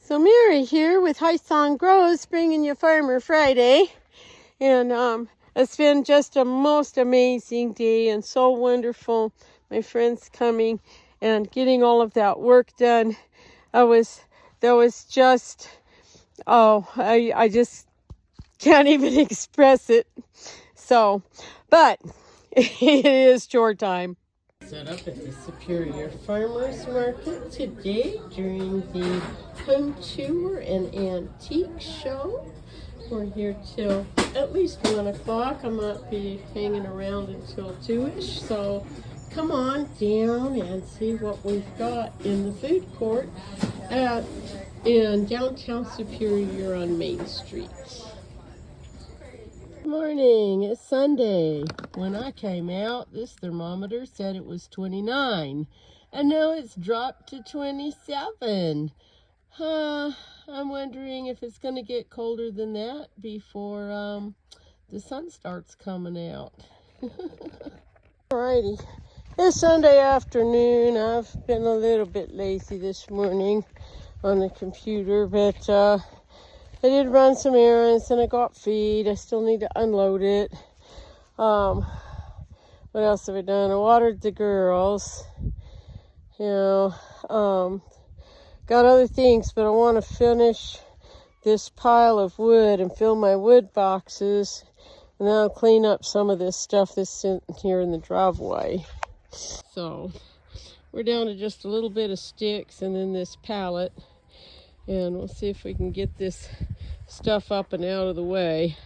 So Mary here with High Song Grows, bringing you Farmer Friday. And it's been just a most amazing day and so wonderful. My friends coming and getting all of that work done. That was just, I just can't even express it. So, but it is chore time. Set up at the Superior Farmers Market today during the home tour and antique show. We're here till at least 1 o'clock. I might be hanging around until 2-ish. So come on down and see what we've got in the food court in downtown Superior on Main Street. Good morning, it's Sunday. When I came out, this thermometer said it was 29, and now it's dropped to 27. I'm wondering if it's going to get colder than that before the sun starts coming out. Alrighty, it's Sunday afternoon. I've been a little bit lazy this morning on the computer, but I did run some errands and I got feed. I still need to unload it. What else have I done? I watered the girls. Got other things, but I want to finish this pile of wood and fill my wood boxes. And then I'll clean up some of this stuff that's sitting here in the driveway. So we're down to just a little bit of sticks and then this pallet. And we'll see if we can get this stuff up and out of the way.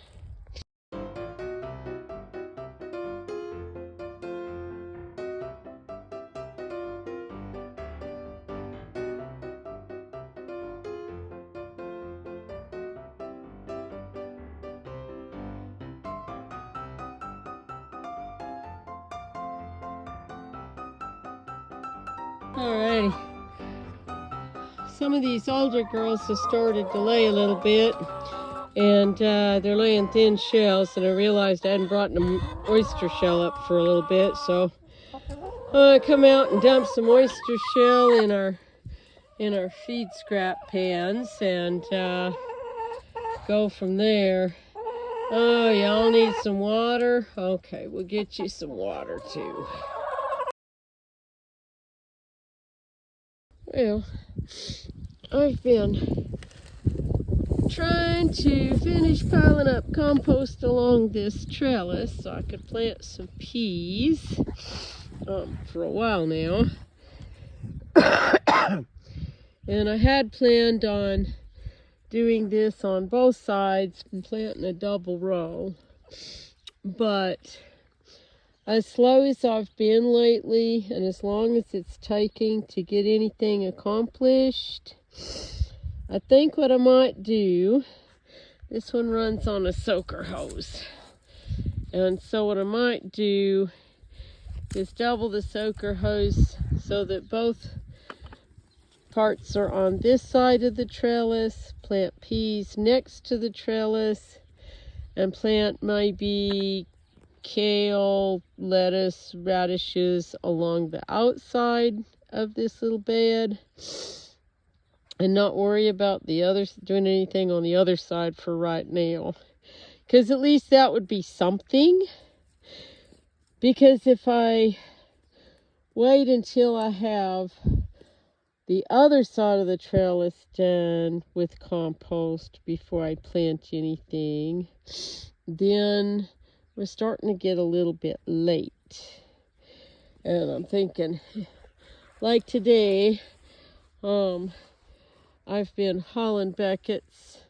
Alrighty. Some of these older girls have started to lay a little bit, and they're laying thin shells, and I realized I hadn't brought an oyster shell up for a little bit, so I come out and dump some oyster shell in our feed scrap pans and go from there. Oh, y'all need some water? Okay, we'll get you some water too. Well, I've been trying to finish piling up compost along this trellis so I could plant some peas for a while now. And I had planned on doing this on both sides and planting a double row. But as slow as I've been lately, and as long as it's taking to get anything accomplished, I think what I might do, this one runs on a soaker hose. And so what I might do is double the soaker hose so that both parts are on this side of the trellis, plant peas next to the trellis, and plant maybe kale, lettuce, radishes along the outside of this little bed, and not worry about the others doing anything on the other side for right now, because at least that would be something. Because if I wait until I have the other side of the trellis done with compost before I plant anything, then we're starting to get a little bit late. And I'm thinking, like today, I've been hauling buckets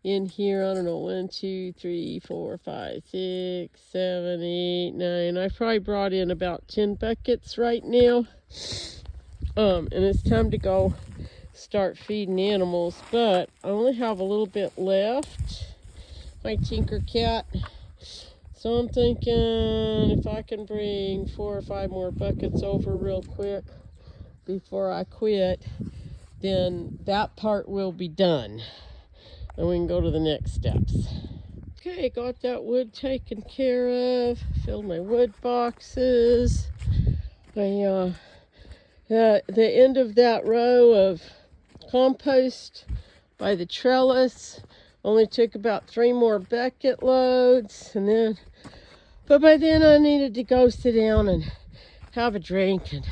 in here. I don't know, 1, 2, 3, 4, 5, 6, 7, 8, 9. I've probably brought in about 10 buckets right now. And it's time to go start feeding animals, but I only have a little bit left. My Tinker Cat. So I'm thinking if I can bring 4 or 5 more buckets over real quick before I quit, then that part will be done. And we can go to the next steps. Okay, got that wood taken care of. Filled my wood boxes. The end of that row of compost by the trellis. Only took about 3 more bucket loads, but by then I needed to go sit down and have a drink and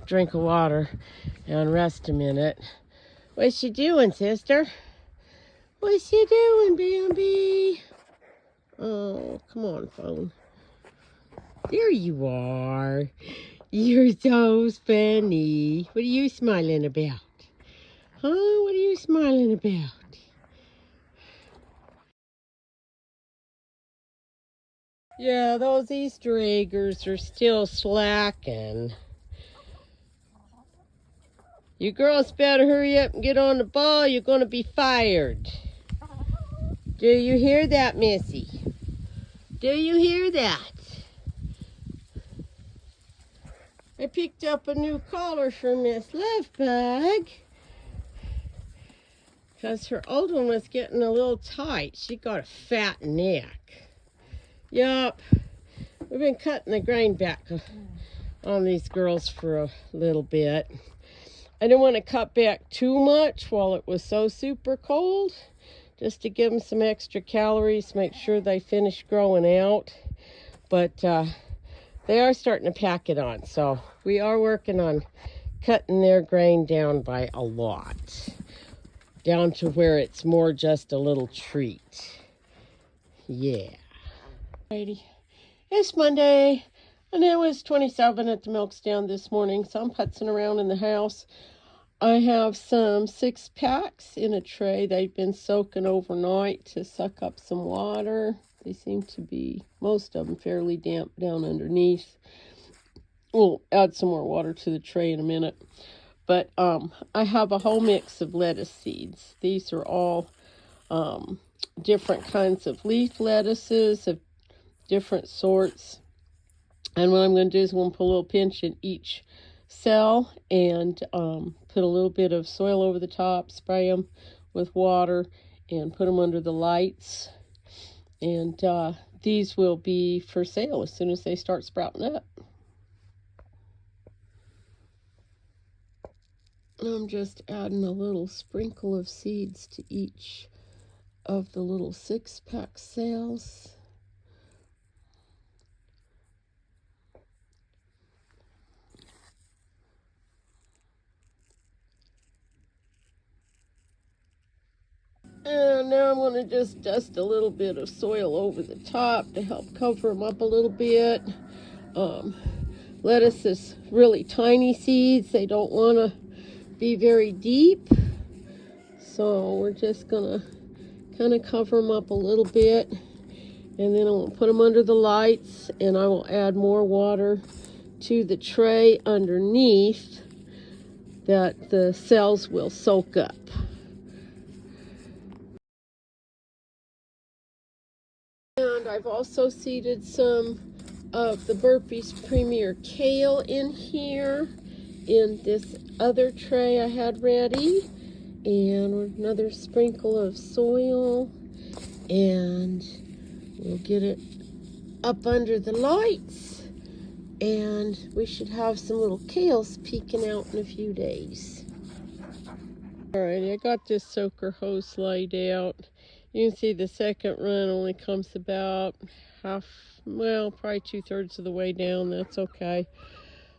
drink of water and rest a minute. What's you doing, sister? What's you doing, Bambi? Oh, come on, phone. There you are. You're so funny. What are you smiling about? Huh? What are you smiling about? Yeah, those Easter eggers are still slacking. You girls better hurry up and get on the ball. You're going to be fired. Do you hear that, Missy? Do you hear that? I picked up a new collar for Miss Lovebug because her old one was getting a little tight. She got a fat neck. Yup. We've been cutting the grain back on these girls for a little bit. I didn't want to cut back too much while it was so super cold, just to give them some extra calories, make sure they finish growing out. But they are starting to pack it on, so we are working on cutting their grain down by a lot, down to where it's more just a little treat. Yeah. Alrighty. It's Monday, and it was 27 at the milk stand this morning, so I'm putzing around in the house. I have some 6-packs in a tray. They've been soaking overnight to suck up some water. They seem to be, most of them, fairly damp down underneath. We'll add some more water to the tray in a minute. But I have a whole mix of lettuce seeds. These are all different kinds of leaf lettuces of different sorts. And what I'm going to do is I'm going to put a little pinch in each cell and put a little bit of soil over the top, spray them with water, and put them under the lights. And these will be for sale as soon as they start sprouting up. I'm just adding a little sprinkle of seeds to each of the little 6-pack cells. And now I'm going to just dust a little bit of soil over the top to help cover them up a little bit. Lettuce is really tiny seeds. They don't want to be very deep. So we're just going to kind of cover them up a little bit. And then I'll put them under the lights, and I will add more water to the tray underneath that the cells will soak up. And I've also seeded some of the Burpee's Premier Kale in here, in this other tray I had ready. And another sprinkle of soil. And we'll get it up under the lights. And we should have some little kales peeking out in a few days. Alright, I got this soaker hose laid out. You can see the second run only comes about half, well, probably 2/3 of the way down. That's okay.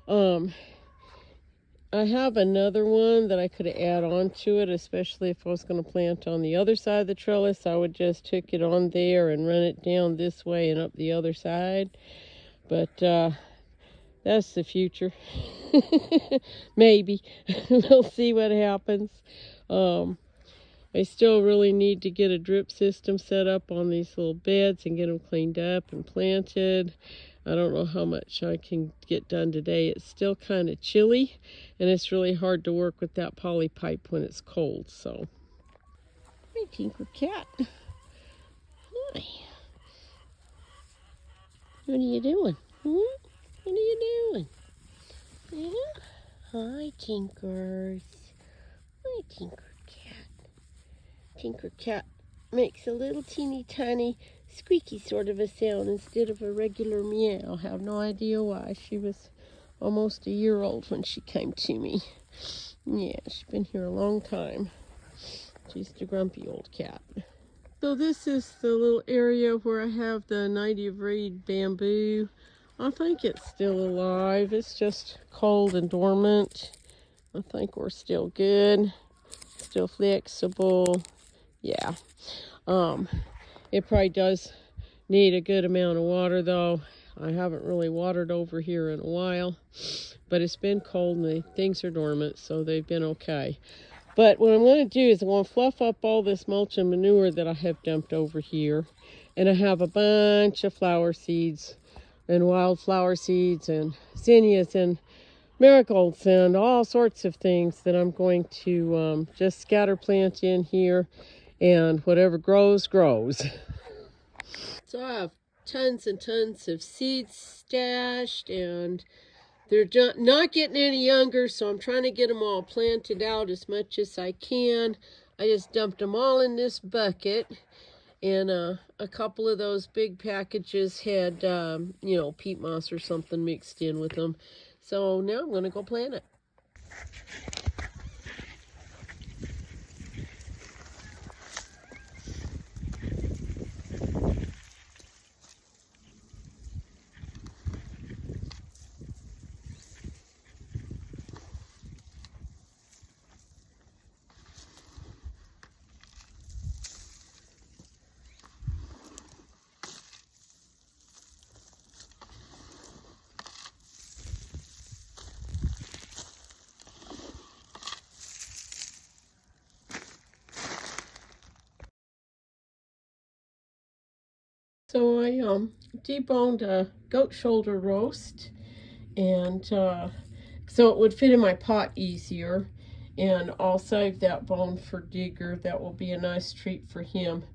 I have another one that I could add on to it, especially if I was going to plant on the other side of the trellis. I would just hook it on there and run it down this way and up the other side. But that's the future. Maybe. We'll see what happens. I still really need to get a drip system set up on these little beds and get them cleaned up and planted. I don't know how much I can get done today. It's still kind of chilly, and it's really hard to work with that poly pipe when it's cold. So, hi, Tinker Cat. Hi. What are you doing? What are you doing? Yeah? Hi, Tinkers. Hi, Tinker Cat. Tinker Cat makes a little teeny tiny squeaky sort of a sound instead of a regular meow. I have no idea why. She was almost a year old when she came to me. Yeah, she's been here a long time. She's the grumpy old cat. So this is the little area where I have the native reed bamboo. I think it's still alive. It's just cold and dormant. I think we're still good. Still flexible. Yeah. It probably does need a good amount of water though. I haven't really watered over here in a while, but it's been cold and things are dormant, so they've been okay. But what I'm going to do is I'm going to fluff up all this mulch and manure that I have dumped over here. And I have a bunch of flower seeds and wildflower seeds and zinnias and marigolds and all sorts of things that I'm going to just scatter plant in here. And whatever grows, grows. So I have tons and tons of seeds stashed, and they're not getting any younger, so I'm trying to get them all planted out as much as I can. I just dumped them all in this bucket, and a couple of those big packages had, you know, peat moss or something mixed in with them. So now I'm going to go plant it. So I deboned a goat shoulder roast, and so it would fit in my pot easier. And I'll save that bone for Digger. That will be a nice treat for him.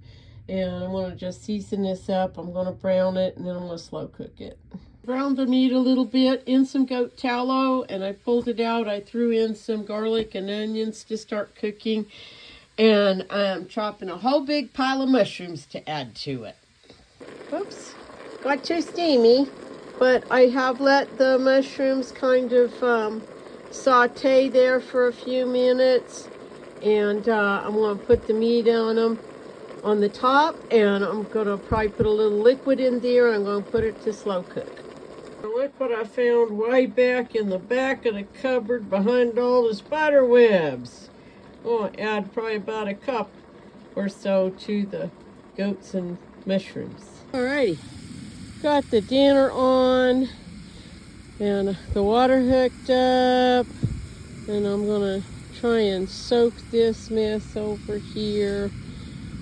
And I'm going to just season this up. I'm going to brown it, and then I'm going to slow cook it. Browned the meat a little bit in some goat tallow, and I pulled it out. I threw in some garlic and onions to start cooking. And I'm chopping a whole big pile of mushrooms to add to it. Oops, got too steamy, but I have let the mushrooms kind of saute there for a few minutes, and I'm going to put the meat on them on the top, and I'm going to probably put a little liquid in there, and I'm going to put it to slow cook. Look what I found way back in the back of the cupboard behind all the spider webs. I'll add probably about a cup or so to the goats and mushrooms. Alrighty, got the dinner on and the water hooked up, and I'm gonna try and soak this mess over here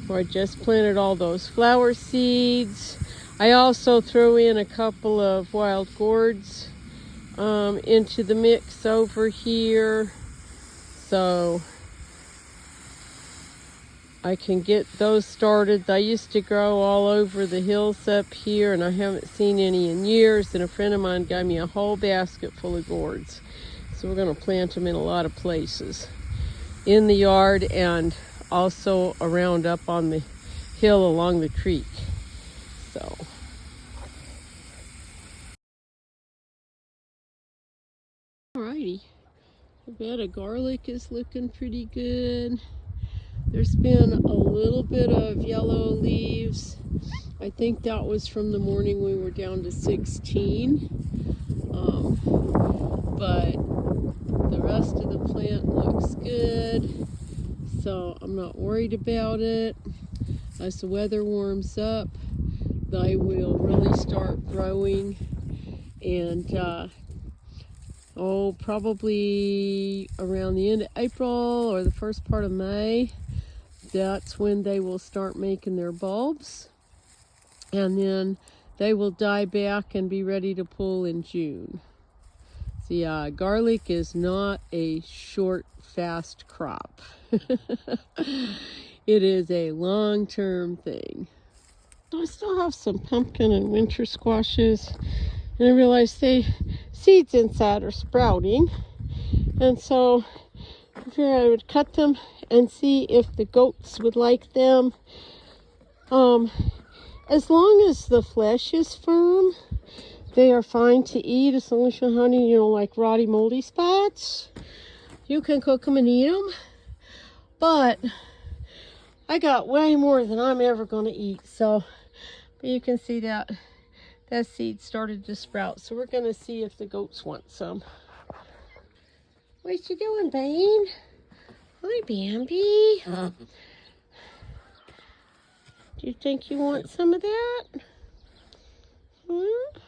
where I just planted all those flower seeds. I also throw in a couple of wild gourds into the mix over here, so I can get those started. They used to grow all over the hills up here, and I haven't seen any in years, and a friend of mine gave me a whole basket full of gourds. So we're going to plant them in a lot of places in the yard and also around up on the hill along the creek. So alrighty, the bed of garlic is looking pretty good. There's been a little bit of yellow leaves. I think that was from the morning we were down to 16. But the rest of the plant looks good, so I'm not worried about it. As the weather warms up, they will really start growing, and probably around the end of April or the first part of May, that's when they will start making their bulbs, and then they will die back and be ready to pull in June. See, garlic is not a short, fast crop. It is a long-term thing. I still have some pumpkin and winter squashes, and I realized seeds inside are sprouting, and so I figured I would cut them and see if the goats would like them. As long as the flesh is firm, they are fine to eat. As long as you don't have like rotty, moldy spots, you can cook them and eat them. But I got way more than I'm ever going to eat. So, but you can see that seed started to sprout. So we're going to see if the goats want some. What you doing, Bane? Hi, Bambi. Do you think you want some of that? Hmm?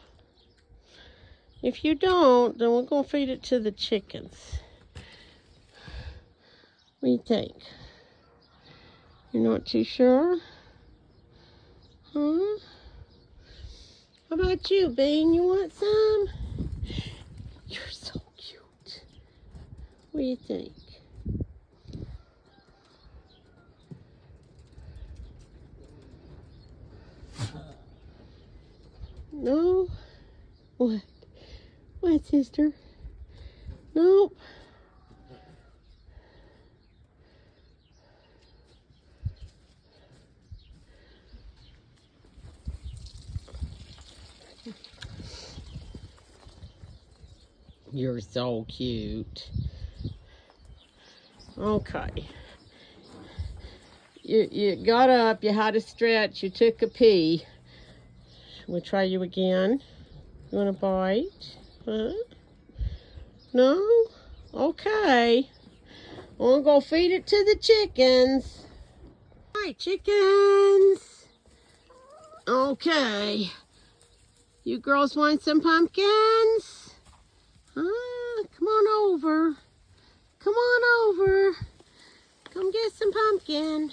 If you don't, then we're going to feed it to the chickens. What do you think? You're not too sure? Huh? How about you, Bane? You want some? You're so cute. What do you think? No? What? What, sister? Nope. You're so cute. Okay. You got up, you had a stretch, you took a pee. We'll try you again. You want a bite? Huh? No? Okay. I'm gonna go feed it to the chickens. Hi, chickens. Okay. You girls want some pumpkins? Huh? Come on over. Come on over. Come get some pumpkin.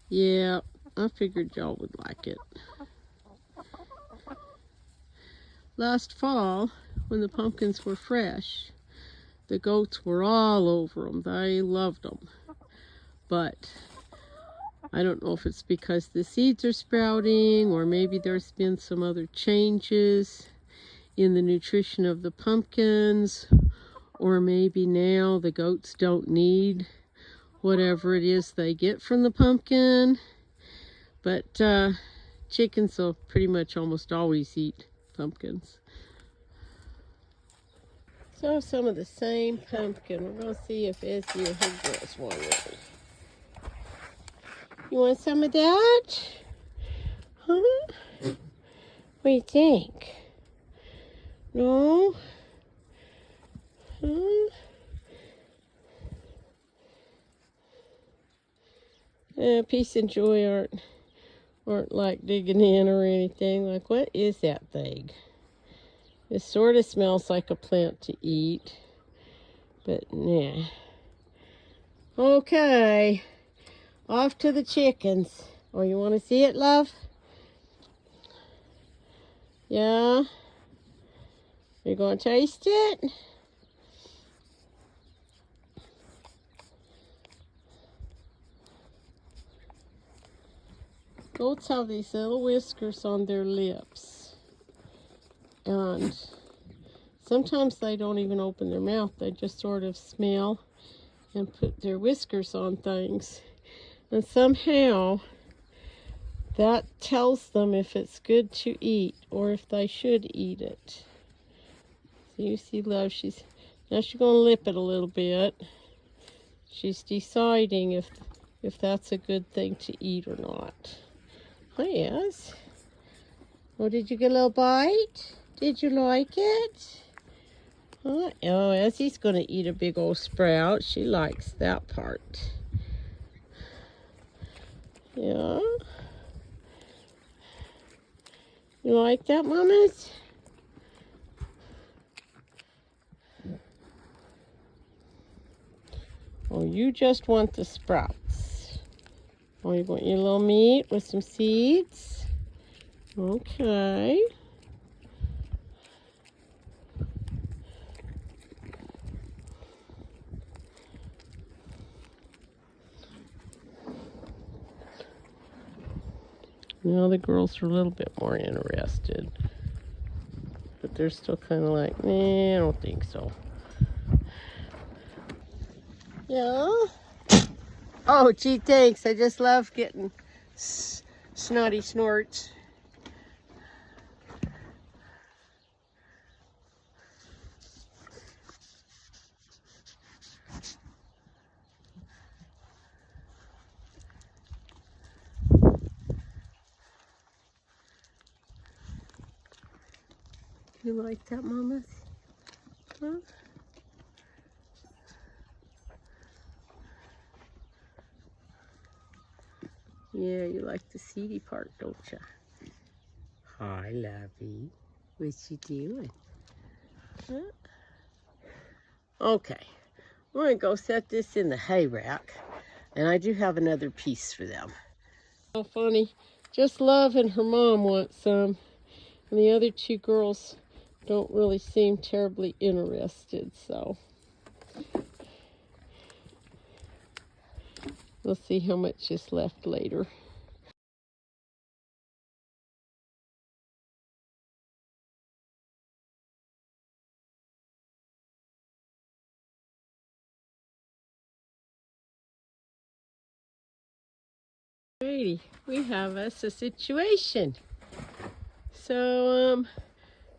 Yeah, I figured y'all would like it. Last fall, when the pumpkins were fresh, the goats were all over them. They loved them. But I don't know if it's because the seeds are sprouting, or maybe there's been some other changes in the nutrition of the pumpkins, or maybe now the goats don't need whatever it is they get from the pumpkin. But chickens will pretty much almost always eat pumpkins. So some of the same pumpkin. We're going to see if Essie or her girls want it. You want some of that? Huh? What do you think? No? Huh? Peace and Joy aren't like digging in or anything. Like, what is that thing? It sort of smells like a plant to eat, but nah. Okay, off to the chickens. Oh, you want to see it, love? Yeah? You gonna taste it? Goats have these little whiskers on their lips, and sometimes they don't even open their mouth. They just sort of smell and put their whiskers on things, and somehow that tells them if it's good to eat or if they should eat it. So you see, love, she's gonna lip it a little bit. She's deciding if that's a good thing to eat or not. Oh, yes. Oh, did you get a little bite? Did you like it? Oh, Essie's going to eat a big old sprout. She likes that part. Yeah. You like that, mamas? Oh, you just want the sprouts. Oh, you want your little meat with some seeds? Okay. Now the girls are a little bit more interested. But they're still kind of like, nah, I don't think so. Yeah? Oh, gee, thanks. I just love getting snotty snorts. You like that, Mama? Huh? Yeah, you like the seedy part, don't you? Hi, lovey. What you doing? Huh? Okay, we're going to go set this in the hay rack, and I do have another piece for them. Oh, funny. Just Love and her mom want some, and the other two girls don't really seem terribly interested, so we'll see how much is left later. Alrighty, we have us a situation. So,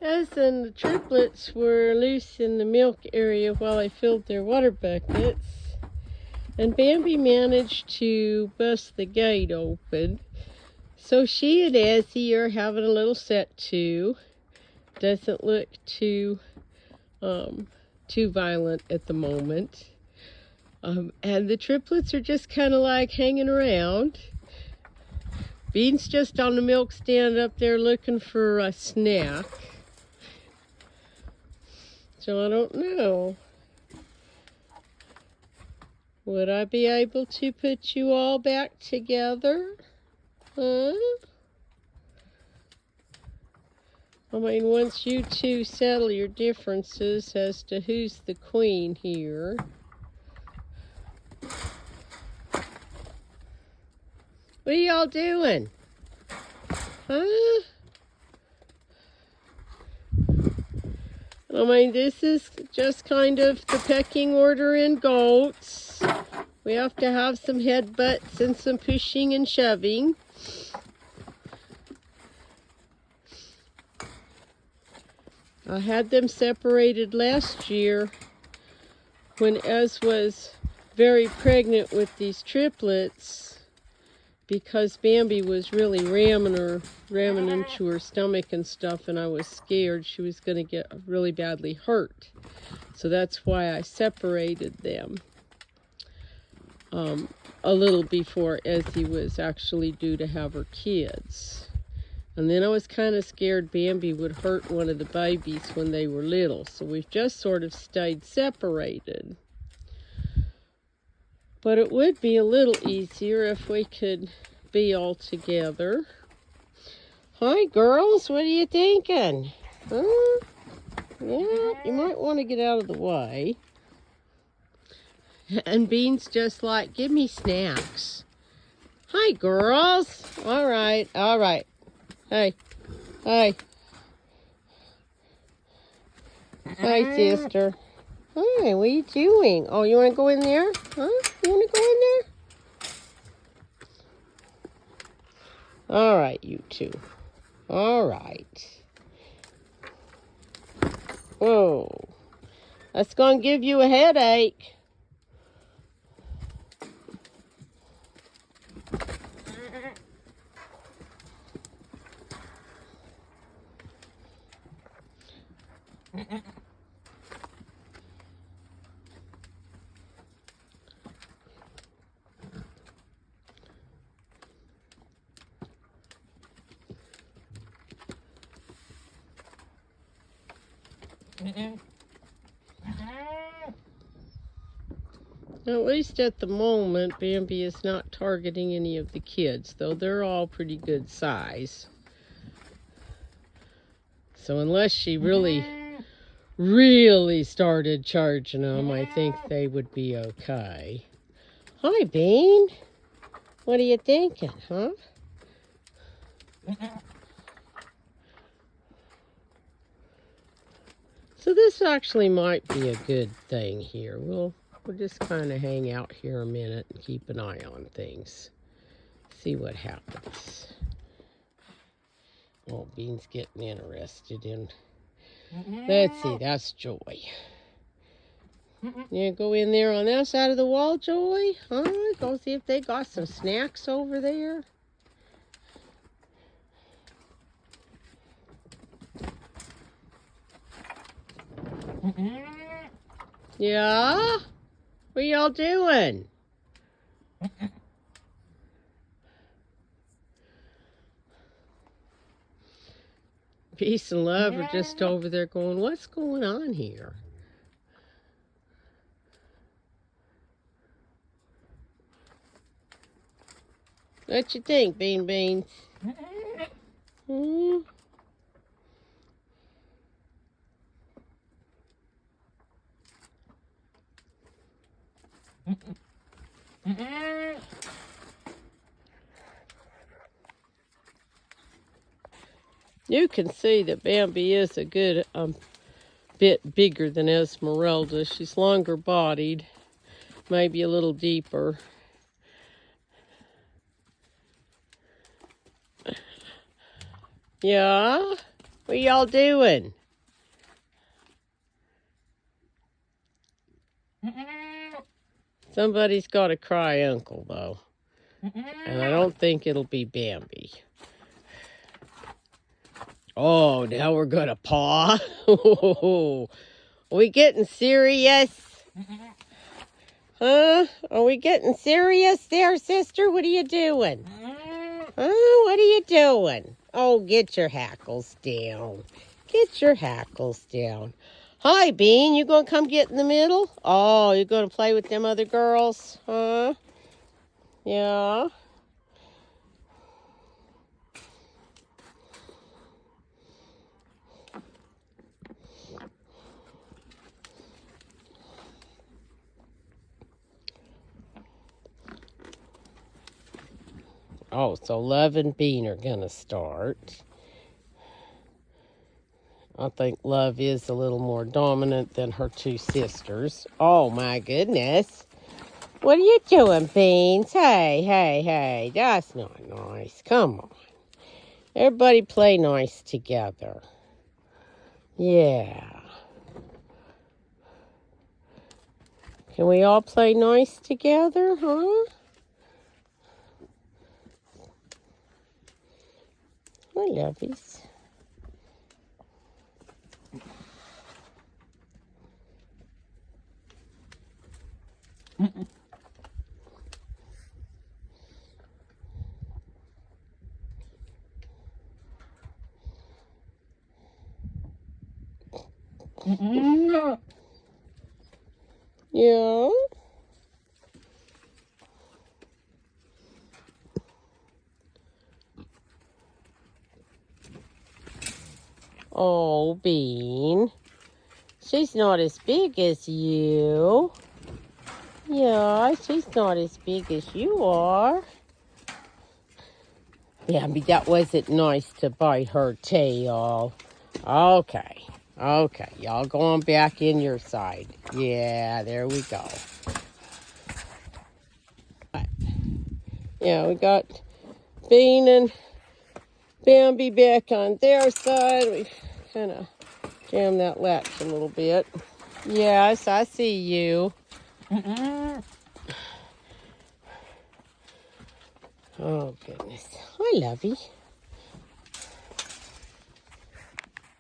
as the triplets were loose in the milk area while I filled their water buckets, and Bambi managed to bust the gate open. So she and Ezzy are having a little set to. Doesn't look too violent at the moment. And the triplets are just kind of like hanging around. Bean's just on the milk stand up there looking for a snack. So I don't know. Would I be able to put you all back together? Huh? I mean, once you two settle your differences as to who's the queen here. What are y'all doing? Huh? I mean, this is just kind of the pecking order in goats. We have to have some headbutts and some pushing and shoving. I had them separated last year when Ez was very pregnant with these triplets, because Bambi was really ramming into her stomach and stuff, and I was scared she was going to get really badly hurt. So that's why I separated them a little before Ezzy was actually due to have her kids. And then I was kind of scared Bambi would hurt one of the babies when they were little. So we've just sort of stayed separated. But it would be a little easier if we could be all together. Hi, girls. What are you thinking? Huh? Yeah, you might want to get out of the way. And Bean's just like, give me snacks. Hi, girls. All right, all right. Hey, hey. Hi, sister. Hi, what are you doing? Oh, you want to go in there? Huh? You want to go in there? All right, you two. All right. Whoa. That's going to give you a headache. Now, at least at the moment, Bambi is not targeting any of the kids, though they're all pretty good size. So unless she really started charging them, I think they would be okay. Hi, Bean. What are you thinking, huh? So this actually might be a good thing here. We'll just kind of hang out here a minute and keep an eye on things. See what happens. Oh, Bean's getting interested in... Let's see, that's Joy. You go in there on that side of the wall, Joy? Huh? Go see if they got some snacks over there. Yeah? What y'all doing? Peace and Love are just over there going, what's going on here? What you think, Bean Beans? Hmm? You can see that Bambi is a good bit bigger than Esmeralda. She's longer bodied, maybe a little deeper. Yeah? What y'all doing? Somebody's got to cry uncle, though. And I don't think it'll be Bambi. Oh, now we're going to paw? Are we getting serious? Huh? Are we getting serious there, sister? What are you doing? What are you doing? Oh, get your hackles down. Get your hackles down. Hi, Bean. You gonna come get in the middle? Oh, you gonna play with them other girls? Huh? Yeah. Oh, so Love and Bean are gonna start. I think Love is a little more dominant than her two sisters. Oh, my goodness. What are you doing, Beans? Hey, that's not nice. Come on. Everybody play nice together. Yeah. Can we all play nice together, huh? I love these. Yeah. Oh, Bean. She's not as big as you. Yeah, she's not as big as you are. Yeah, that wasn't nice to bite her tail. Okay. Y'all going back in your side. Yeah, there we go. Yeah, we got Bean and Bambi back on their side. We kind of jammed that latch a little bit. Yes, I see you. Oh, goodness. Hi, Lovey.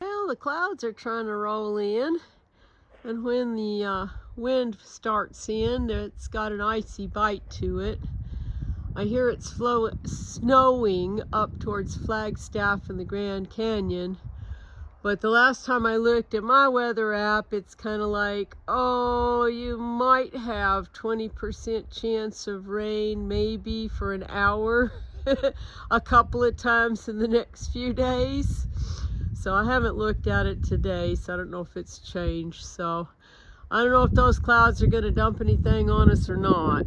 Well, the clouds are trying to roll in, and when the wind starts in, it's got an icy bite to it. I hear it's snowing up towards Flagstaff and the Grand Canyon, but the last time I looked at my weather app, it's kind of like, oh, you might have 20% chance of rain maybe for an hour a couple of times in the next few days. So I haven't looked at it today, so I don't know if it's changed. So I don't know if those clouds are going to dump anything on us or not.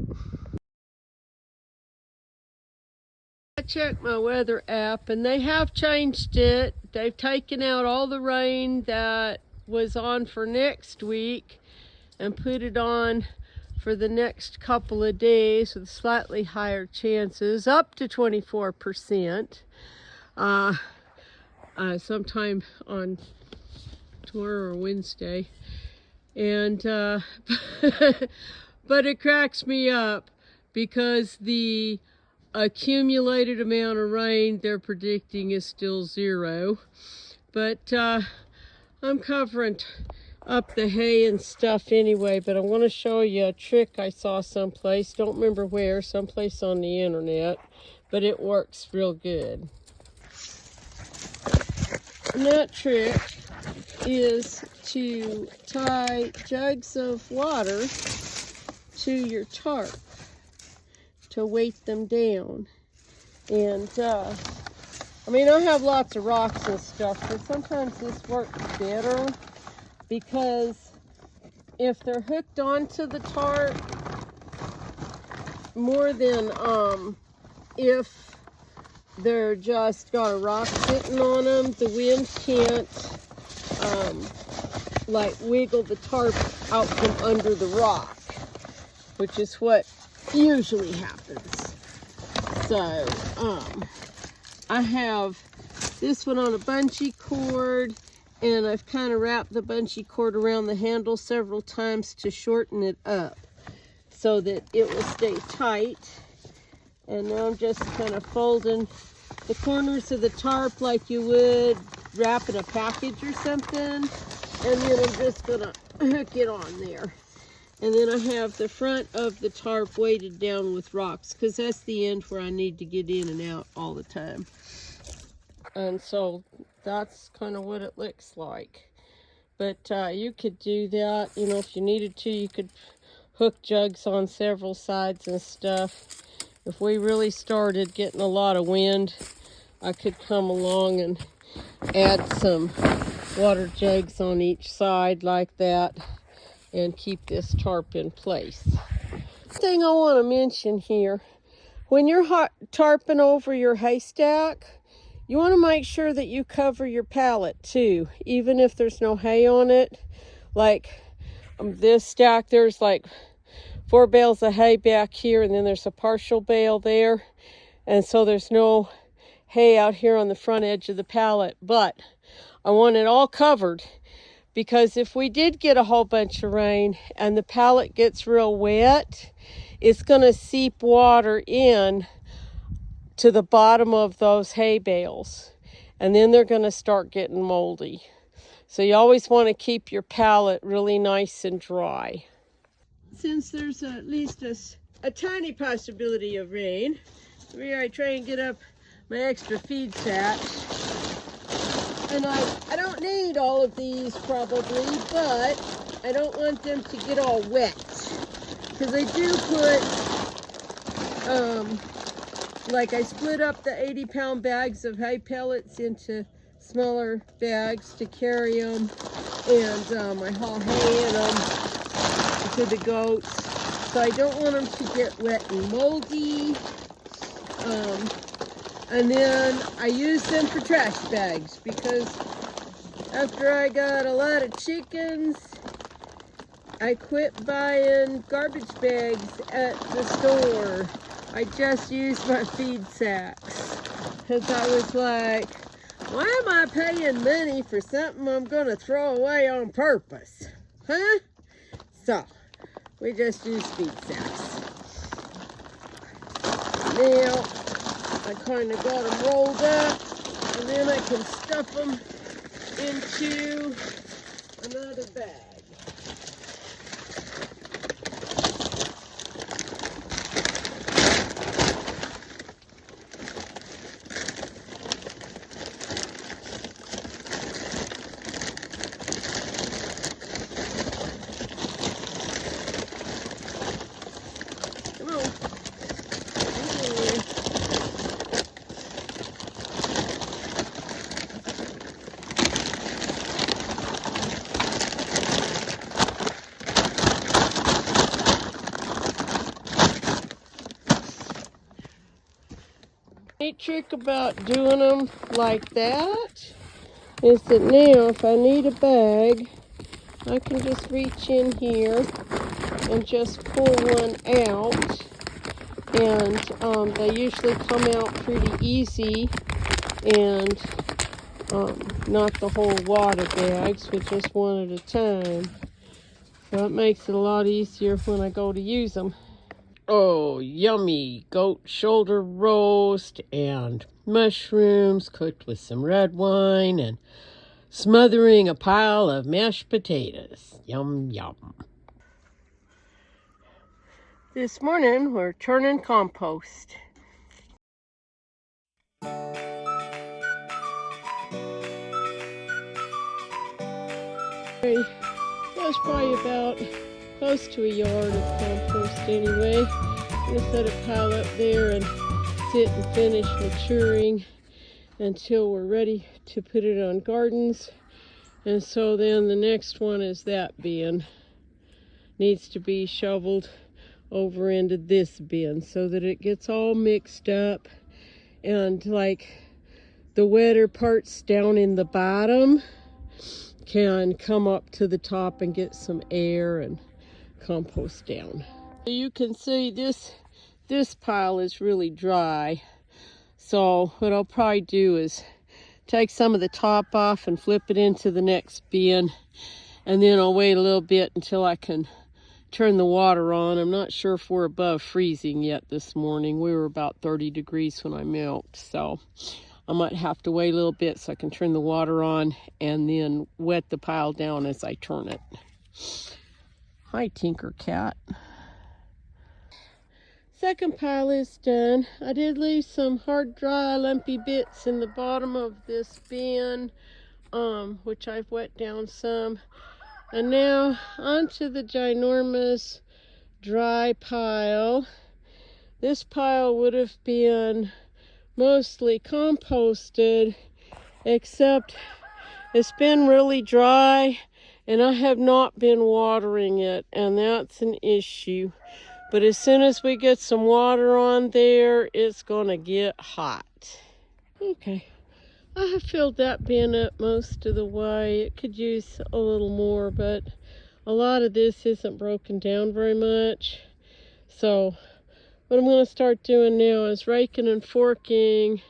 I checked my weather app and they have changed it. They've taken out all the rain that was on for next week and put it on for the next couple of days with slightly higher chances, up to 24%. Sometime on tomorrow or Wednesday. And but it cracks me up because the accumulated amount of rain they're predicting is still 0. But I'm covering up the hay and stuff anyway, but I want to show you a trick I saw someplace. Don't remember where, someplace on the internet, but it works real good. And that trick is to tie jugs of water to your tarp to weight them down. And I mean, I have lots of rocks and stuff, but sometimes this works better because if they're hooked onto the tarp, more than if they're just got a rock sitting on them, the wind can't like wiggle the tarp out from under the rock, which is what usually happens. So I have this one on a bungee cord, and I've kind of wrapped the bungee cord around the handle several times to shorten it up so that it will stay tight. And now I'm just kind of folding the corners of the tarp like you would wrapping a package or something, and then I'm just gonna hook it on there. And then I have the front of the tarp weighted down with rocks, because that's the end where I need to get in and out all the time. And so that's kind of what it looks like. But you could do that, you know, if you needed to. You could hook jugs on several sides and stuff. If we really started getting a lot of wind, I could come along and add some water jugs on each side like that and keep this tarp in place. Thing I want to mention here, when you're tarping over your haystack, you want to make sure that you cover your pallet too, even if there's no hay on it. Like this stack, there's like 4 bales of hay back here, and then there's a partial bale there, and so there's no hay out here on the front edge of the pallet. But I want it all covered, because if we did get a whole bunch of rain and the pallet gets real wet, it's going to seep water in to the bottom of those hay bales, and then they're going to start getting moldy. So you always want to keep your pallet really nice and dry. Since there's at least a tiny possibility of rain, maybe I try and get up my extra feed sacks. And I don't need all of these probably, but I don't want them to get all wet. Because I do put, like I split up the 80-pound bags of hay pellets into smaller bags to carry them. And I haul hay in them to the goats. So I don't want them to get wet and moldy. And then I use them for trash bags, because after I got a lot of chickens, I quit buying garbage bags at the store. I just used my feed sacks, because I was like, why am I paying money for something I'm going to throw away on purpose? Huh? So, we just use feed sacks. Now, I kind of got them rolled up, and then I can stuff them into another bag. Neat trick about doing them like that is that now if I need a bag, I can just reach in here and just pull one out, and they usually come out pretty easy, and not the whole wad of bags, but just one at a time. So it makes it a lot easier when I go to use them. Oh, yummy goat shoulder roast and mushrooms cooked with some red wine and smothering a pile of mashed potatoes. Yum, yum. This morning, we're turning compost. That's probably about close to a yard of compost anyway. I'm going to set a pile up there and sit and finish maturing until we're ready to put it on gardens. And so then the next one is that bin. Needs to be shoveled over into this bin so that it gets all mixed up, and like the wetter parts down in the bottom can come up to the top and get some air and compost down. You can see this pile is really dry, so what I'll probably do is take some of the top off and flip it into the next bin, and then I'll wait a little bit until I can turn the water on. I'm not sure if we're above freezing yet this morning. We were about 30 degrees when I milked, so I might have to wait a little bit so I can turn the water on and then wet the pile down as I turn it. Hi, Tinker Cat. Second pile is done. I did leave some hard, dry, lumpy bits in the bottom of this bin, which I've wet down some. And now onto the ginormous dry pile. This pile would have been mostly composted, except it's been really dry and I have not been watering it, and that's an issue. But as soon as we get some water on there, it's gonna get hot. Okay. I have filled that bin up most of the way. It could use a little more, but a lot of this isn't broken down very much. So what I'm going to start doing now is raking and forking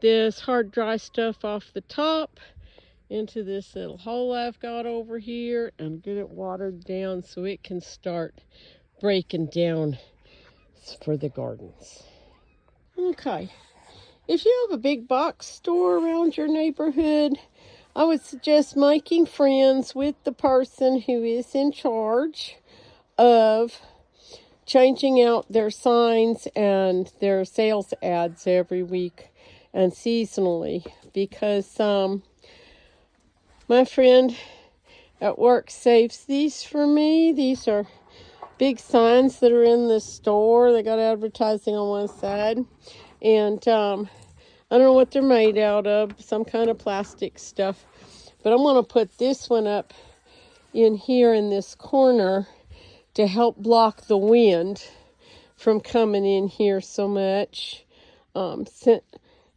this hard, dry stuff off the top into this little hole I've got over here and get it watered down so it can start breaking down for the gardens. Okay. If you have a big box store around your neighborhood, I would suggest making friends with the person who is in charge of changing out their signs and their sales ads every week and seasonally, because my friend at work saves these for me. These are big signs that are in the store. They got advertising on one side. And I don't know what they're made out of, some kind of plastic stuff. But I'm going to put this one up in here in this corner to help block the wind from coming in here so much. And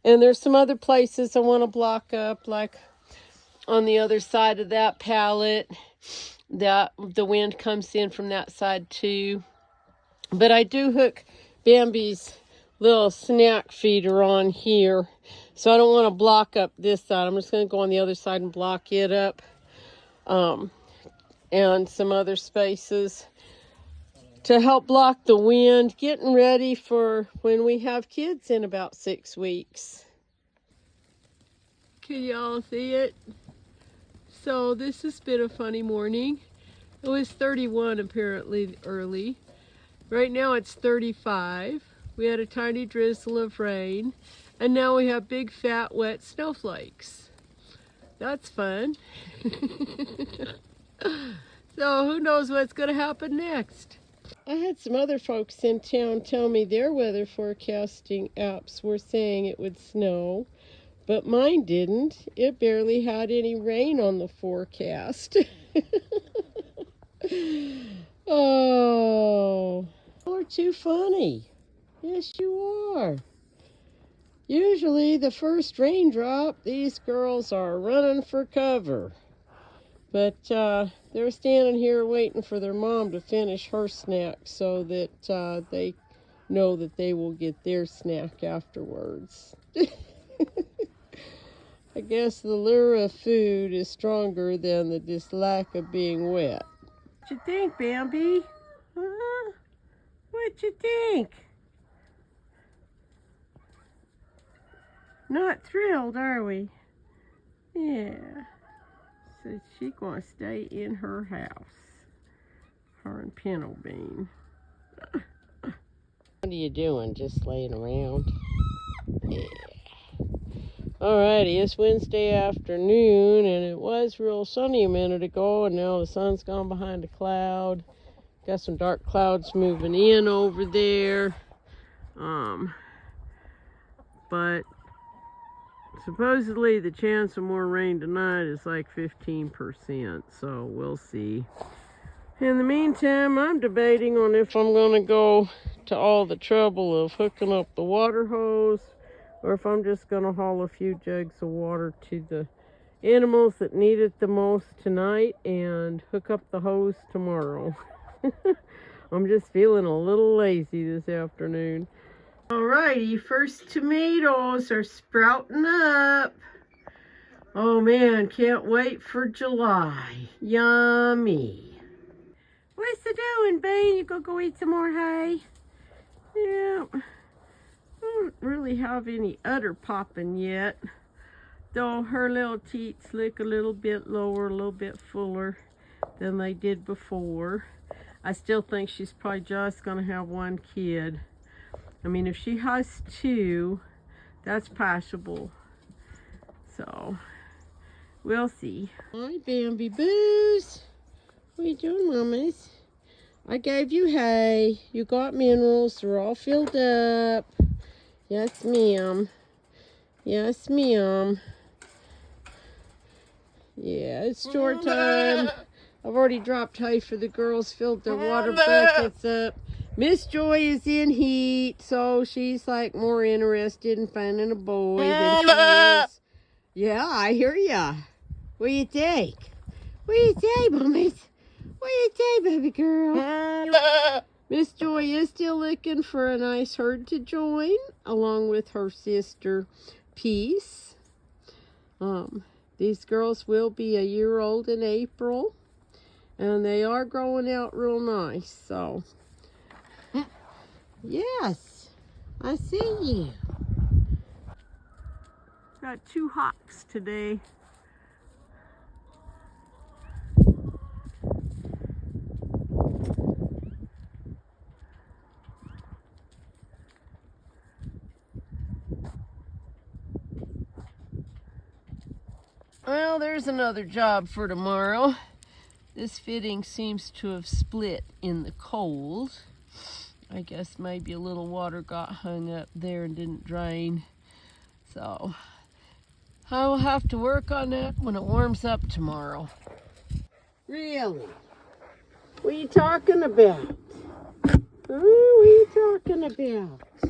there's some other places I want to block up, like on the other side of that pallet, that the wind comes in from that side too. But I do hook Bambi's little snack feeder on here, so I don't want to block up this side. I'm just going to go on the other side and block it up, and some other spaces to help block the wind, getting ready for when we have kids in about 6 weeks. Can y'all see it? So this has been a funny morning. It was 31 apparently early. Right now it's 35. We had a tiny drizzle of rain, and now we have big, fat, wet snowflakes. That's fun. So who knows what's going to happen next? I had some other folks in town tell me their weather forecasting apps were saying it would snow, but mine didn't. It barely had any rain on the forecast. Oh, you're too funny. Yes, you are. Usually the first raindrop, these girls are running for cover. But they're standing here waiting for their mom to finish her snack so that they know that they will get their snack afterwards. I guess the lure of food is stronger than the dislike of being wet. What you think, Bambi? Huh? What you think? Not thrilled, are we? Yeah. says she's going to stay in her house. Her and Pinto Bean. What are you doing? Just laying around? Yeah. Alrighty, it's Wednesday afternoon, and it was real sunny a minute ago, and now the sun's gone behind a cloud. Got some dark clouds moving in over there. But supposedly the chance of more rain tonight is like 15%, so we'll see. In the meantime, I'm debating on if I'm going to go to all the trouble of hooking up the water hose, or if I'm just going to haul a few jugs of water to the animals that need it the most tonight and hook up the hose tomorrow. I'm just feeling a little lazy this afternoon. Alrighty, first tomatoes are sprouting up. Oh man, can't wait for July. Yummy. What's it doing, Bean? You gonna go eat some more hay? Yeah. I don't really have any udder popping yet, though her little teats look a little bit lower, a little bit fuller than they did before. I still think she's probably just gonna have one kid. I mean, if she has two, that's possible. So, we'll see. Hi, Bambi Boos. What are you doing, mamas? I gave you hay. You got minerals. They're all filled up. Yes, ma'am. Yes, ma'am. Yeah, it's short time. I've already dropped hay for the girls, filled their water buckets up. Miss Joy is in heat, so she's like more interested in finding a boy than she is. Yeah, I hear ya. What do you think? What do you say, mummies? What do you say, baby girl? Miss Joy is still looking for a nice herd to join, along with her sister, Peace. These girls will be a year old in April, and they are growing out real nice, so... Yes, I see you. Got 2 hawks today. Well, there's another job for tomorrow. This fitting seems to have split in the cold. I guess maybe a little water got hung up there and didn't drain. So I will have to work on that when it warms up tomorrow. Really? What are you talking about? What are you talking about? I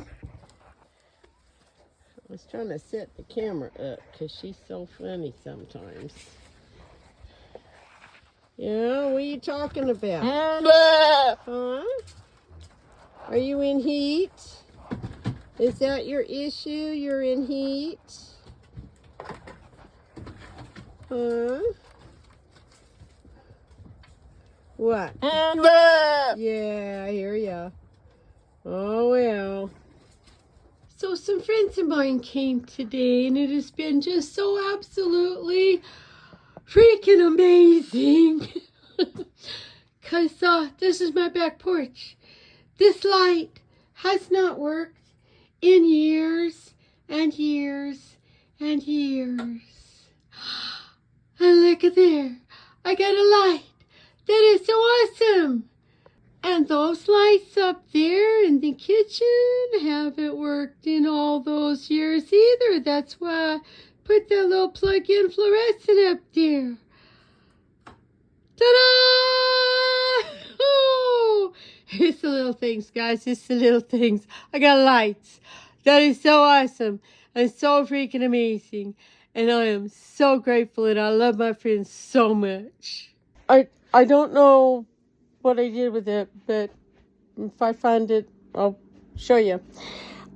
was trying to set the camera up because she's so funny sometimes. Yeah, what are you talking about? Huh? Are you in heat? Is that your issue? You're in heat? Huh? What? Yeah, I hear ya. Oh, well. So some friends of mine came today, and it has been just so absolutely freaking amazing. Because this is my back porch. This light has not worked in years and years and years. And look at there. I got a light. That is so awesome. And those lights up there in the kitchen haven't worked in all those years either. That's why I put that little plug-in fluorescent up there. Ta-da! Oh! It's the little things, guys. It's the little things. I got lights. That is so awesome and so freaking amazing. And I am so grateful, and I love my friends so much. I don't know what I did with it, but if I find it, I'll show you.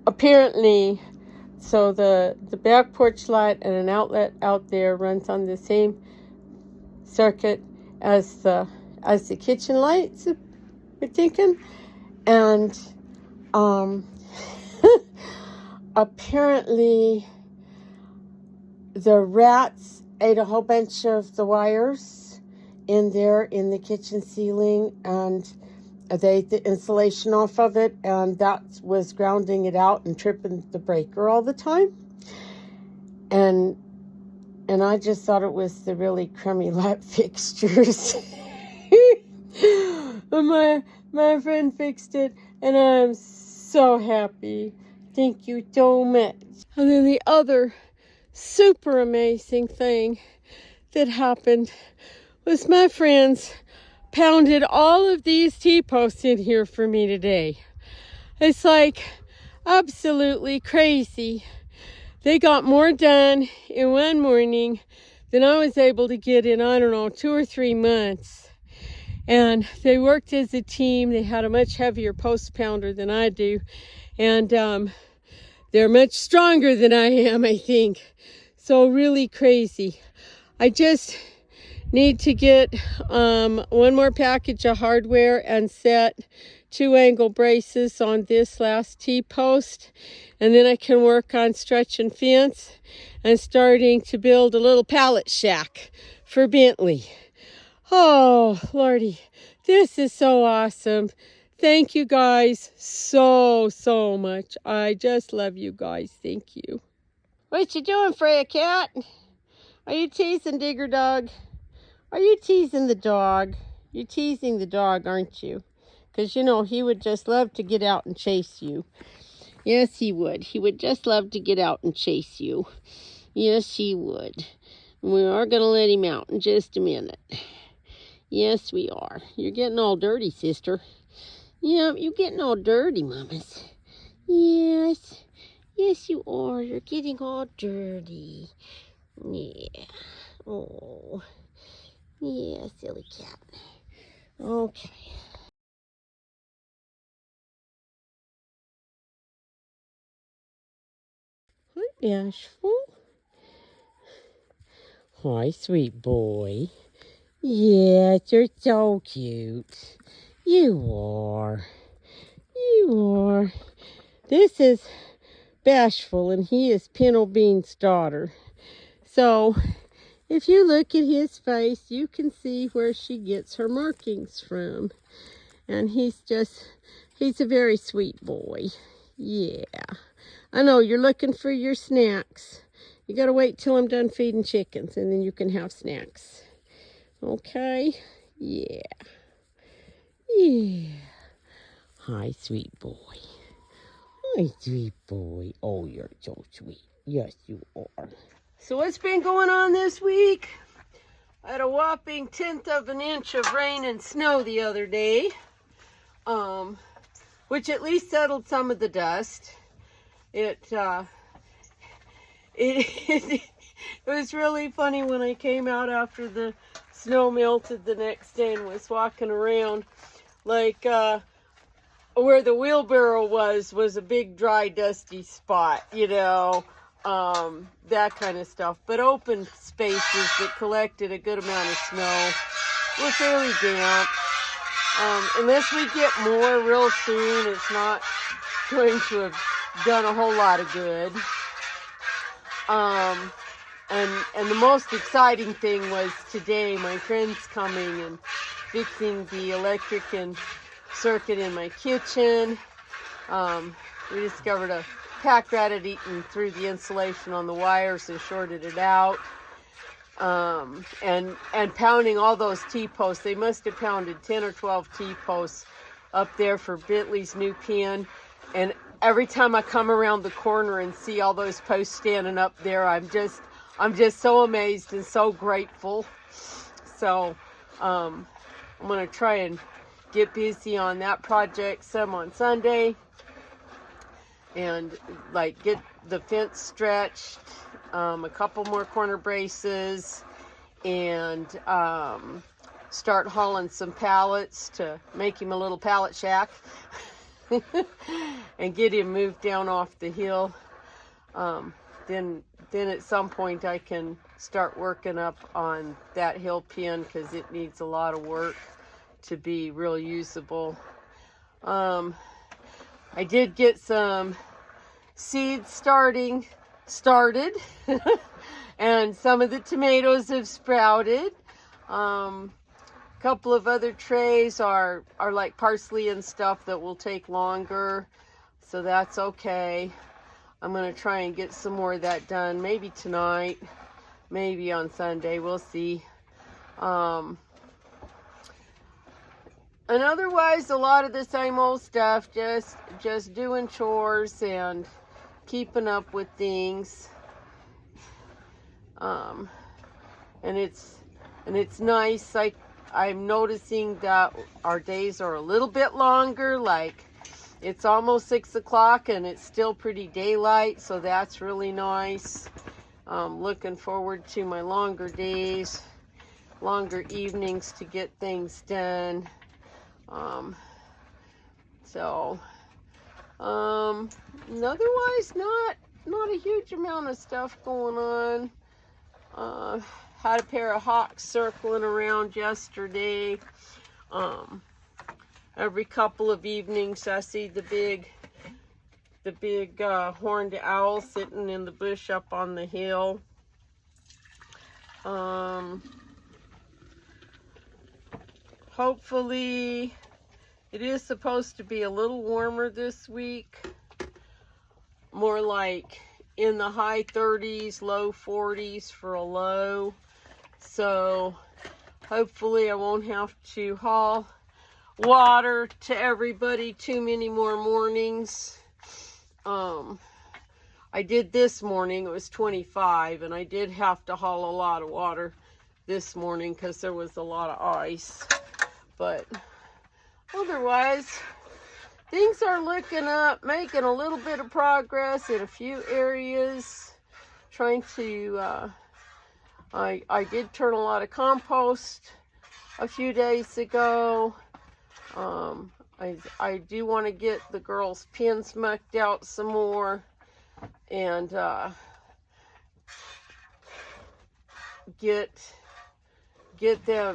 Apparently, so the back porch light and an outlet out there runs on the same circuit as the kitchen lights, we're thinking. And apparently the rats ate a whole bunch of the wires in there in the kitchen ceiling, and they ate the insulation off of it, and that was grounding it out and tripping the breaker all the time. And I just thought it was the really crummy light fixtures. My friend fixed it, and I'm so happy. Thank you so much. And then the other super amazing thing that happened was my friends pounded all of these T-posts in here for me today. It's like absolutely crazy. They got more done in one morning than I was able to get in, I don't know, 2 or 3 months. And they worked as a team. They had a much heavier post pounder than I do. And they're much stronger than I am, I think. So really crazy. I just need to get one more package of hardware and set 2 angle braces on this last T-post. And then I can work on stretching fence and starting to build a little pallet shack for Bentley. Oh, Lordy, this is so awesome. Thank you guys so much. I just love you guys. Thank you. What you doing, Freya Cat? Are you teasing Digger Dog? Are you teasing the dog? You're teasing the dog, aren't you? Because, you know, he would just love to get out and chase you. Yes, he would. He would just love to get out and chase you. Yes, he would. We are going to let him out in just a minute. Yes, we are. You're getting all dirty, sister. Yeah, you're getting all dirty, mamas. Yes. Yes, you are. You're getting all dirty. Yeah. Oh. Yeah, silly cat. Okay. Hi, Bashful. Hi, sweet boy. Yes, you're so cute. You are. You are. This is Bashful, and he is Pintle Bean's daughter. So, if you look at his face, you can see where she gets her markings from. And he's a very sweet boy. Yeah. I know, you're looking for your snacks. You gotta wait till I'm done feeding chickens, and then you can have snacks. Okay? Yeah. Yeah. Hi, sweet boy. Hi, sweet boy. Oh, you're so sweet. Yes, you are. So what's been going on this week? I had a whopping 1/10 of an inch of rain and snow the other day, which at least settled some of the dust. It was really funny when I came out after the snow melted the next day and was walking around, like where the wheelbarrow was a big dry dusty spot, you know, that kind of stuff. But open spaces that collected a good amount of snow were fairly damp. Unless we get more real soon, it's not going to have done a whole lot of good. And the most exciting thing was today, my friend's coming and fixing the electric and circuit in my kitchen. We discovered a pack rat had eaten through the insulation on the wires and shorted it out. And pounding all those T-posts. They must have pounded 10 or 12 T-posts up there for Bentley's new pen. And every time I come around the corner and see all those posts standing up there, I'm just so amazed and so grateful. So I'm going to try and get busy on that project some on Sunday and like get the fence stretched, a couple more corner braces, and start hauling some pallets to make him a little pallet shack and get him moved down off the hill. Then at some point I can start working up on that hill pen because it needs a lot of work to be real usable. I did get some seeds started and And some of the tomatoes have sprouted. A couple of other trays are like parsley and stuff that will take longer, so that's okay. I'm going to try and get some more of that done, maybe tonight, maybe on Sunday, we'll see. And otherwise, a lot of the same old stuff, just doing chores and keeping up with things. And it's nice. I'm noticing that our days are a little bit longer. Like, it's almost 6 o'clock and it's still pretty daylight, so that's really nice. Looking forward to my longer days, longer evenings to get things done. Otherwise, not a huge amount of stuff going on. Had a pair of hawks circling around yesterday. Every couple of evenings I see the big horned owl sitting in the bush up on the hill. Hopefully it is supposed to be a little warmer this week, more like in the high 30s, low 40s for a low. So hopefully I won't have to haul water to everybody too many more mornings. I did this morning, it was 25, and I did have to haul a lot of water this morning because there was a lot of ice. But otherwise, things are looking up, making a little bit of progress in a few areas. Trying to, I did turn a lot of compost a few days ago. I do want to get the girls' pins mucked out some more, and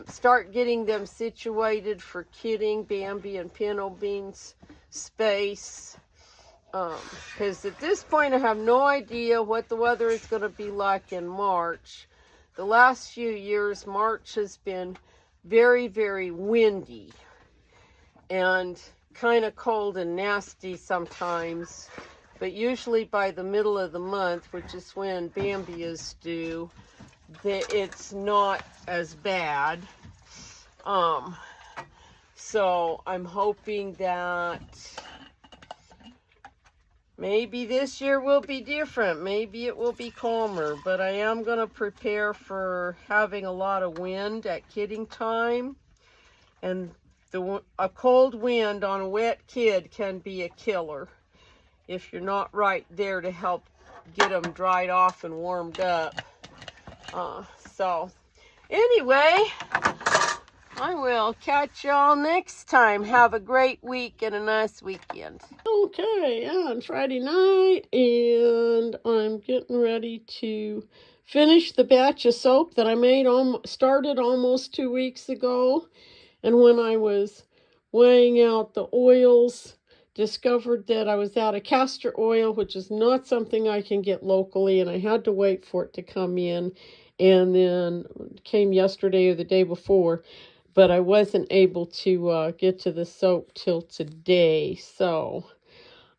start getting them situated for kidding Bambi and Pinto Bean's space. Because at this point I have no idea what the weather is going to be like in March. The last few years, March has been very, very windy and kind of cold and nasty sometimes, but usually by the middle of the month, which is when Bambi is due, it's not as bad. So I'm hoping that maybe this year will be different. Maybe it will be calmer, but I am going to prepare for having a lot of wind at kidding time. And a cold wind on a wet kid can be a killer if you're not right there to help get them dried off and warmed up. So anyway, I will catch y'all next time. Have a great week and a nice weekend. Okay, on Friday night, and I'm getting ready to finish the batch of soap that I started almost 2 weeks ago. And when I was weighing out the oils, discovered that I was out of castor oil, which is not something I can get locally, and I had to wait for it to come in. And then it came yesterday or the day before, but I wasn't able to get to the soap till today. So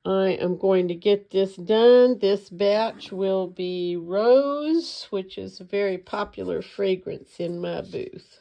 I am going to get this done. This batch will be Rose, which is a very popular fragrance in my booth.